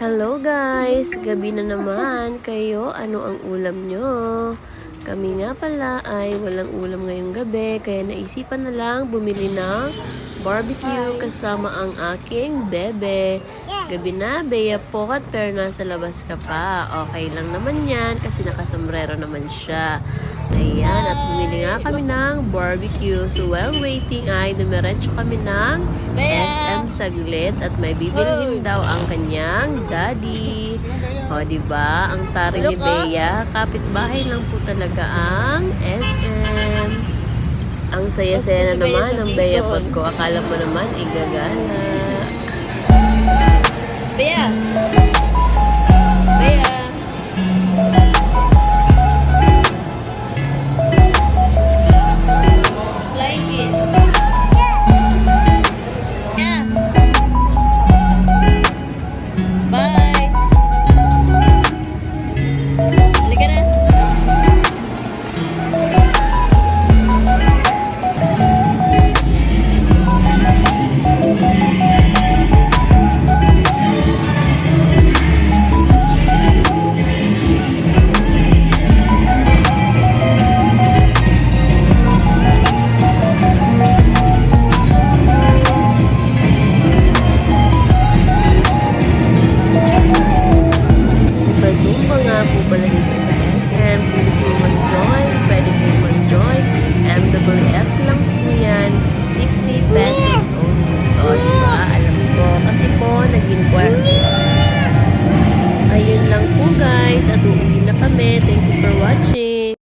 Hello guys! Gabi na naman. Kayo, ano ang ulam nyo? Kami nga pala ay walang ulam ngayong gabi, kaya naisipan na lang bumili ng barbecue kasama ang aking bebe. Gabi na, Bea Pokat, pero nasa labas ka pa. Okay lang naman yan kasi nakasombrero naman siya. Ayan, at bumili nga kami ng barbecue. So while waiting ay dumiretso kami ng SM saglit at may bibilhin daw ang kanyang daddy. O, diba? Ang taring ni Bea, kapitbahay lang po talaga ang SM. Ang saya-saya na naman ng Bea Pot ko. Akala mo naman, igagala. Bea! Bea! Flying kiss. Yeah! Bye!